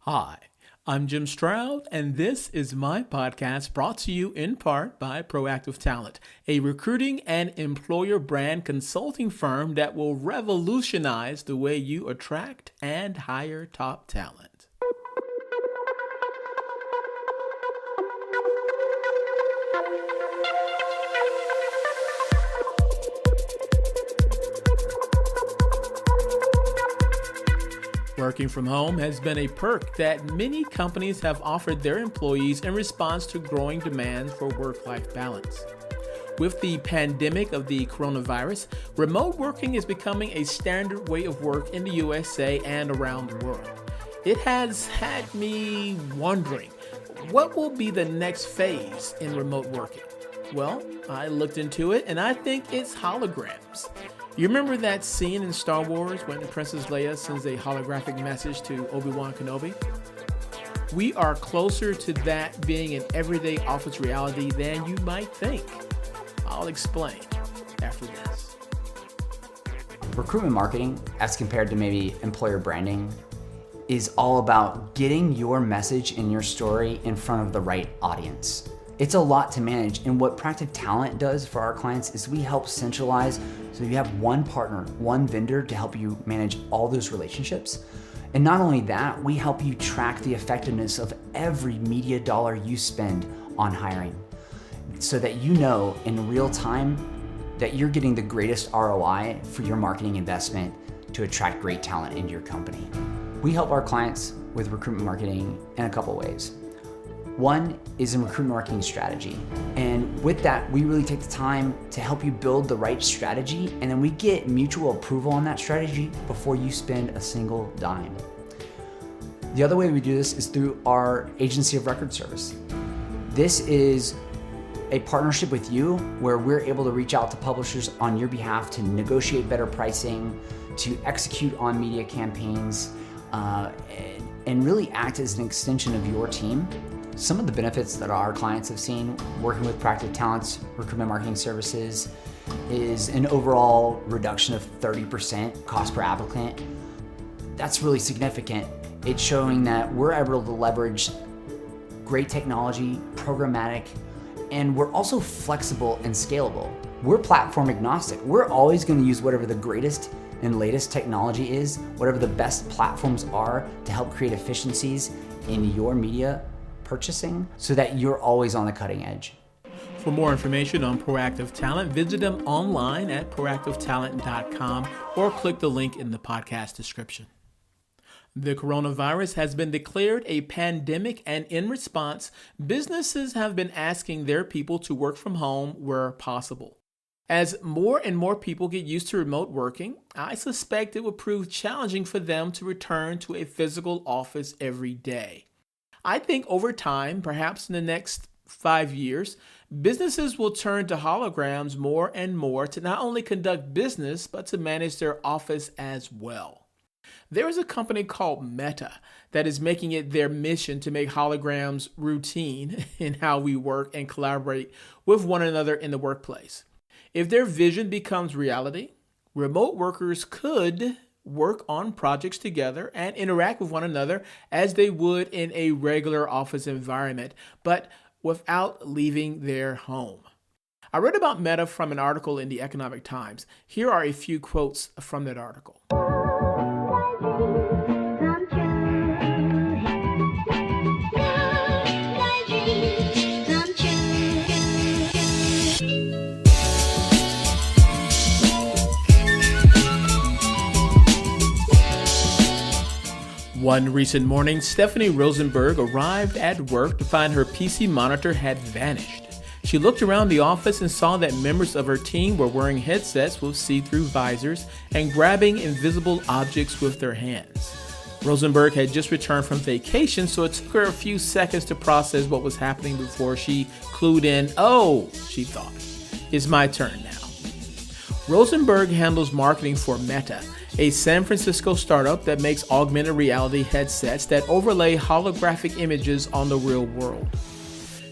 Hi, I'm Jim Stroud, and this is my podcast brought to you in part by Proactive Talent, a recruiting and employer brand consulting firm that will revolutionize the way you attract and hire top talent. Working from home has been a perk that many companies have offered their employees in response to growing demand for work-life balance. With the pandemic of the coronavirus, remote working is becoming a standard way of work in the USA and around the world. It has had me wondering, what will be the next phase in remote working? Well, I looked into it and I think it's holograms. You remember that scene in Star Wars when Princess Leia sends a holographic message to Obi-Wan Kenobi? We are closer to that being an everyday office reality than you might think. I'll explain after this. Recruitment marketing, as compared to maybe employer branding, is all about getting your message and your story in front of the right audience. It's a lot to manage, and what Proactive Talent does for our clients is we help centralize so you have one partner, one vendor to help you manage all those relationships. And not only that, we help you track the effectiveness of every media dollar you spend on hiring so that you know in real time that you're getting the greatest ROI for your marketing investment to attract great talent into your company. We help our clients with recruitment marketing in a couple ways. One is in recruitment marketing strategy. And with that, we really take the time to help you build the right strategy, and then we get mutual approval on that strategy before you spend a single dime. The other way we do this is through our agency of record service. This is a partnership with you where we're able to reach out to publishers on your behalf to negotiate better pricing, to execute on media campaigns, and really act as an extension of your team. Some of the benefits that our clients have seen working with Proactive Talent's recruitment marketing services is an overall reduction of 30% cost per applicant. That's really significant. It's showing that we're able to leverage great technology, programmatic, and we're also flexible and scalable. We're platform agnostic. We're always going to use whatever the greatest and latest technology is, whatever the best platforms are to help create efficiencies in your media purchasing so that you're always on the cutting edge. For more information on Proactive Talent, visit them online at proactivetalent.com or click the link in the podcast description. The coronavirus has been declared a pandemic, and in response, businesses have been asking their people to work from home where possible. As more and more people get used to remote working, I suspect it will prove challenging for them to return to a physical office every day. I think over time, perhaps in the next 5 years, businesses will turn to holograms more and more to not only conduct business, but to manage their office as well. There is a company called Meta that is making it their mission to make holograms routine in how we work and collaborate with one another in the workplace. If their vision becomes reality, remote workers could work on projects together and interact with one another as they would in a regular office environment, but without leaving their home. I read about Meta from an article in the Economic Times. Here are a few quotes from that article. One recent morning, Stephanie Rosenberg arrived at work to find her PC monitor had vanished. She looked around the office and saw that members of her team were wearing headsets with see-through visors and grabbing invisible objects with their hands. Rosenberg had just returned from vacation, so it took her a few seconds to process what was happening before she clued in. Oh, she thought, it's my turn now. Rosenberg handles marketing for Meta, a San Francisco startup that makes augmented reality headsets that overlay holographic images on the real world.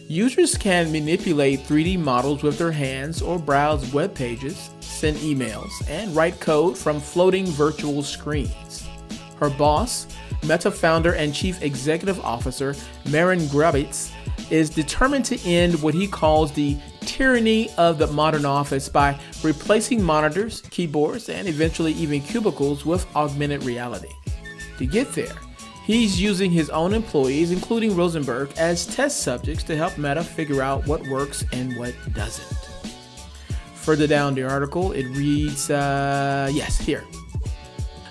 Users can manipulate 3D models with their hands or browse web pages, send emails, and write code from floating virtual screens. Her boss, Meta founder and chief executive officer Marin Grabitz is determined to end what he calls the tyranny of the modern office by replacing monitors, keyboards, and eventually even cubicles with augmented reality. To get there, he's using his own employees, including Rosenberg, as test subjects to help Meta figure out what works and what doesn't. Further down the article, it reads, here.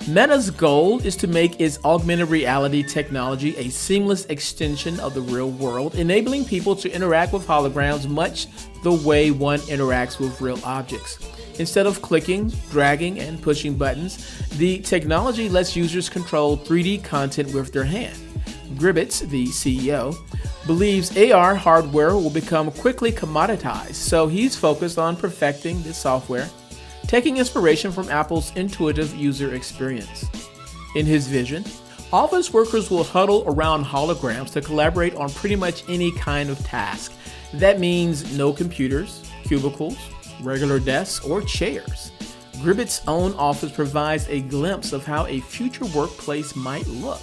Meta's goal is to make its augmented reality technology a seamless extension of the real world, enabling people to interact with holograms much the way one interacts with real objects. Instead of clicking, dragging, and pushing buttons, the technology lets users control 3D content with their hand. Grabitz, the CEO, believes AR hardware will become quickly commoditized, so he's focused on perfecting the software, taking inspiration from Apple's intuitive user experience. In his vision, office workers will huddle around holograms to collaborate on pretty much any kind of task. That means no computers, cubicles, regular desks, or chairs. Grabitz's own office provides a glimpse of how a future workplace might look.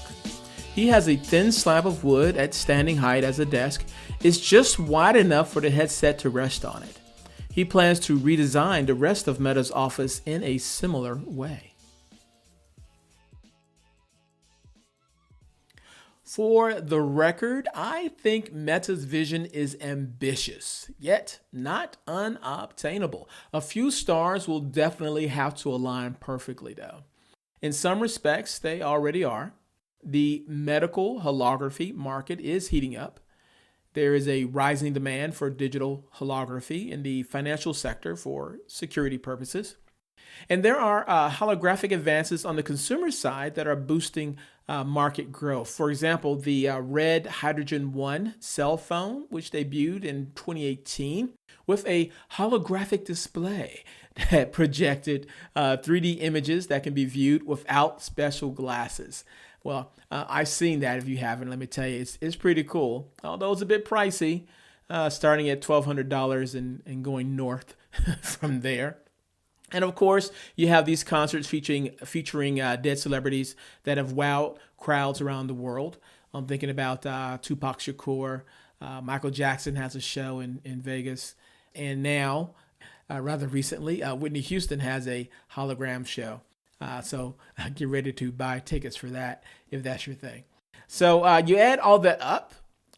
He has a thin slab of wood at standing height as a desk. It's just wide enough for the headset to rest on it. He plans to redesign the rest of Meta's office in a similar way. For the record, I think Meta's vision is ambitious, yet not unobtainable. A few stars will definitely have to align perfectly, though. In some respects, they already are. The medical holography market is heating up. There is a rising demand for digital holography in the financial sector for security purposes. And there are holographic advances on the consumer side that are boosting market growth. For example, the Red Hydrogen 1 cell phone, which debuted in 2018 with a holographic display that projected 3D images that can be viewed without special glasses. Well, I've seen that. If you haven't, let me tell you, it's pretty cool. Although it's a bit pricey, starting at $1,200 and going north from there. And of course, you have these concerts featuring dead celebrities that have wowed crowds around the world. I'm thinking about Tupac Shakur. Michael Jackson has a show in Vegas. And now, rather recently, Whitney Houston has a hologram show. So get ready to buy tickets for that if that's your thing. So you add all that up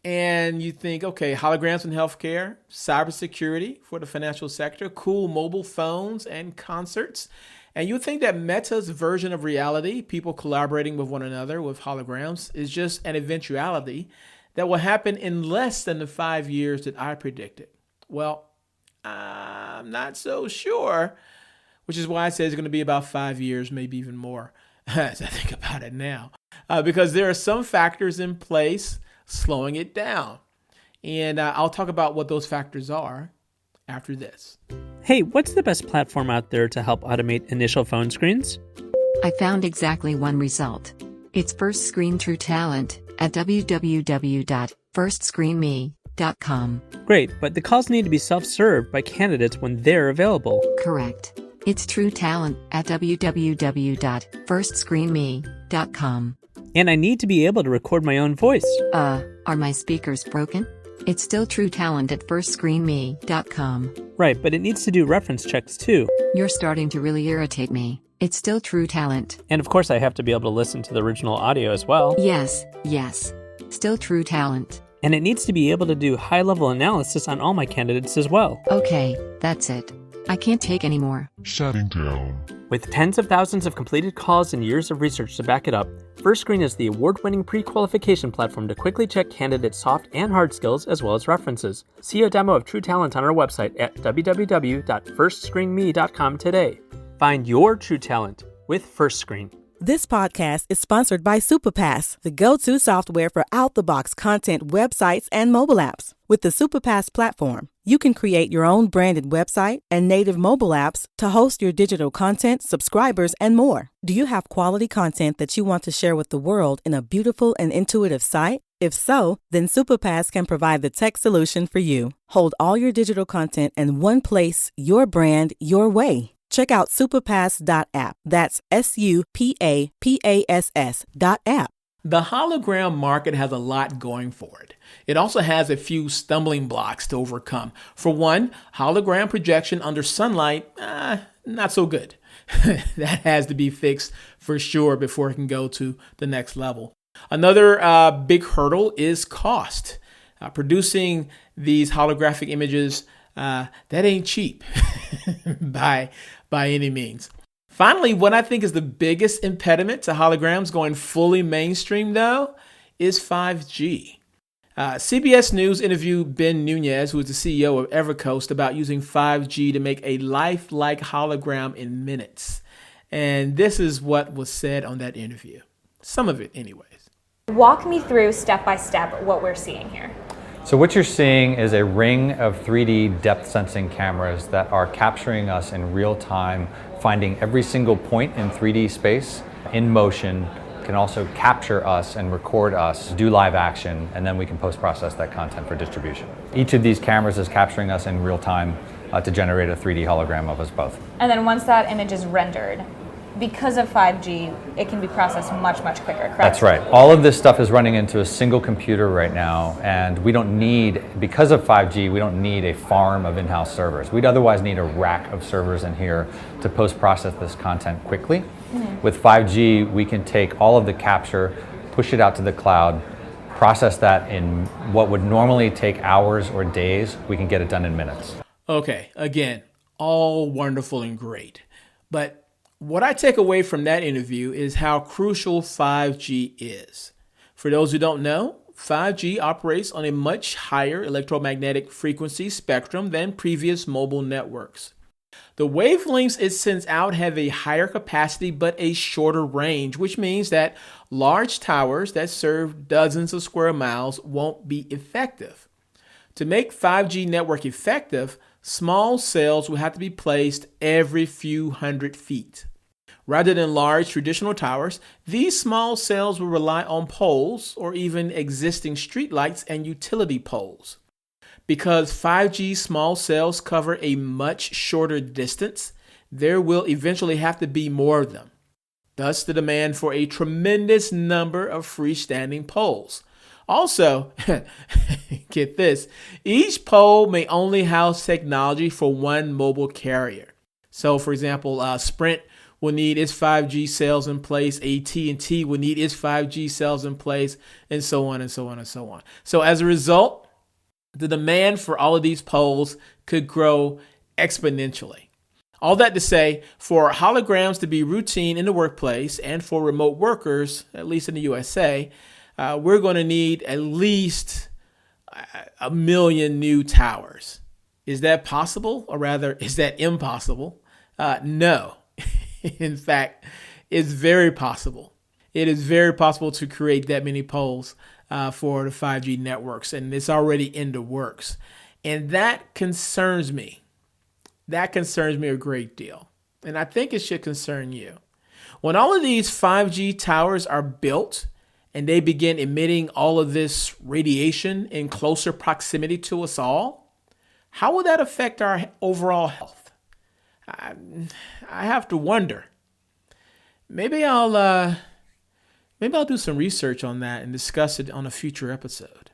and you think, okay, holograms in healthcare, cybersecurity for the financial sector, cool mobile phones and concerts. And you think that Meta's version of reality, people collaborating with one another with holograms, is just an eventuality that will happen in less than the 5 years that I predicted. Well, I'm not so sure. Which is why I say it's going to be about 5 years, maybe even more, as I think about it now. Because there are some factors in place slowing it down. And I'll talk about what those factors are after this. Hey, what's the best platform out there to help automate initial phone screens? I found exactly one result. It's First Screen True Talent at www.firstscreenme.com. Great, but the calls need to be self-served by candidates when they're available. Correct. It's True Talent at www.firstscreenme.com. And I need to be able to record my own voice. Are my speakers broken? It's still True Talent at firstscreenme.com. Right, but it needs to do reference checks too. You're starting to really irritate me. It's still True Talent. And of course I have to be able to listen to the original audio as well. Yes. Still True Talent. And it needs to be able to do high-level analysis on all my candidates as well. Okay, that's it. I can't take any more. Shutting down. With tens of thousands of completed calls and years of research to back it up, First Screen is the award-winning pre-qualification platform to quickly check candidates' soft and hard skills as well as references. See a demo of True Talent on our website at www.firstscreenme.com today. Find your true talent with First Screen. This podcast is sponsored by SupaPass, the go-to software for out-the-box content websites and mobile apps. With the SupaPass platform, you can create your own branded website and native mobile apps to host your digital content, subscribers, and more. Do you have quality content that you want to share with the world in a beautiful and intuitive site? If so, then SupaPass can provide the tech solution for you. Hold all your digital content in one place, your brand, your way. Check out supapass.app. That's SupaPass.app. The hologram market has a lot going for it. It also has a few stumbling blocks to overcome. For one, hologram projection under sunlight, not so good. That has to be fixed for sure before it can go to the next level. Another big hurdle is cost. Producing these holographic images, that ain't cheap by any means. Finally, what I think is the biggest impediment to holograms going fully mainstream, though, is 5G. CBS News interviewed Ben Nunez, who is the CEO of EverCoast, about using 5G to make a lifelike hologram in minutes. And this is what was said on that interview. Some of it, anyways. Walk me through step by step what we're seeing here. So what you're seeing is a ring of 3D depth sensing cameras that are capturing us in real time, finding every single point in 3D space in motion, can also capture us and record us, do live action, and then we can post-process that content for distribution. Each of these cameras is capturing us in real time to generate a 3D hologram of us both. And then once that image is rendered, because of 5G, it can be processed much, much quicker, correct? That's right. All of this stuff is running into a single computer right now, and we don't need, because of 5G, we don't need a farm of in-house servers. We'd otherwise need a rack of servers in here to post-process this content quickly. Mm-hmm. With 5G, we can take all of the capture, push it out to the cloud, process that in what would normally take hours or days. We can get it done in minutes. Okay, again, all wonderful and great. But what I take away from that interview is how crucial 5G is. For those who don't know, 5G operates on a much higher electromagnetic frequency spectrum than previous mobile networks. The wavelengths it sends out have a higher capacity but a shorter range, which means that large towers that serve dozens of square miles won't be effective. To make 5G network effective, small cells will have to be placed every few hundred feet. Rather than large traditional towers, these small cells will rely on poles or even existing streetlights and utility poles. Because 5G small cells cover a much shorter distance, there will eventually have to be more of them. Thus, the demand for a tremendous number of freestanding poles. Also, get this, each pole may only house technology for one mobile carrier. So, for example, Sprint will need its 5G cells in place, AT&T will need its 5G cells in place, and so on and so on and so on. So as a result, the demand for all of these poles could grow exponentially. All that to say, for holograms to be routine in the workplace and for remote workers, at least in the USA, we're going to need at least 1 million new towers. Is that possible? Or rather, is that impossible? No. In fact, it's very possible. It is very possible to create that many poles for the 5G networks, and it's already in the works. And that concerns me. That concerns me a great deal. And I think it should concern you. When all of these 5G towers are built and they begin emitting all of this radiation in closer proximity to us all, how will that affect our overall health? I have to wonder. Maybe I'll do some research on that and discuss it on a future episode.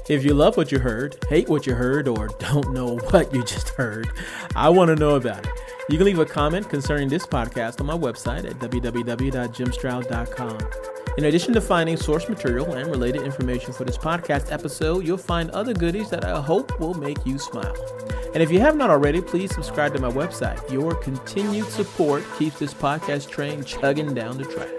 If you love what you heard, hate what you heard, or don't know what you just heard, I want to know about it. You can leave a comment concerning this podcast on my website at www.jimstroud.com. In addition to finding source material and related information for this podcast episode, you'll find other goodies that I hope will make you smile. And if you have not already, please subscribe to my website. Your continued support keeps this podcast train chugging down the track.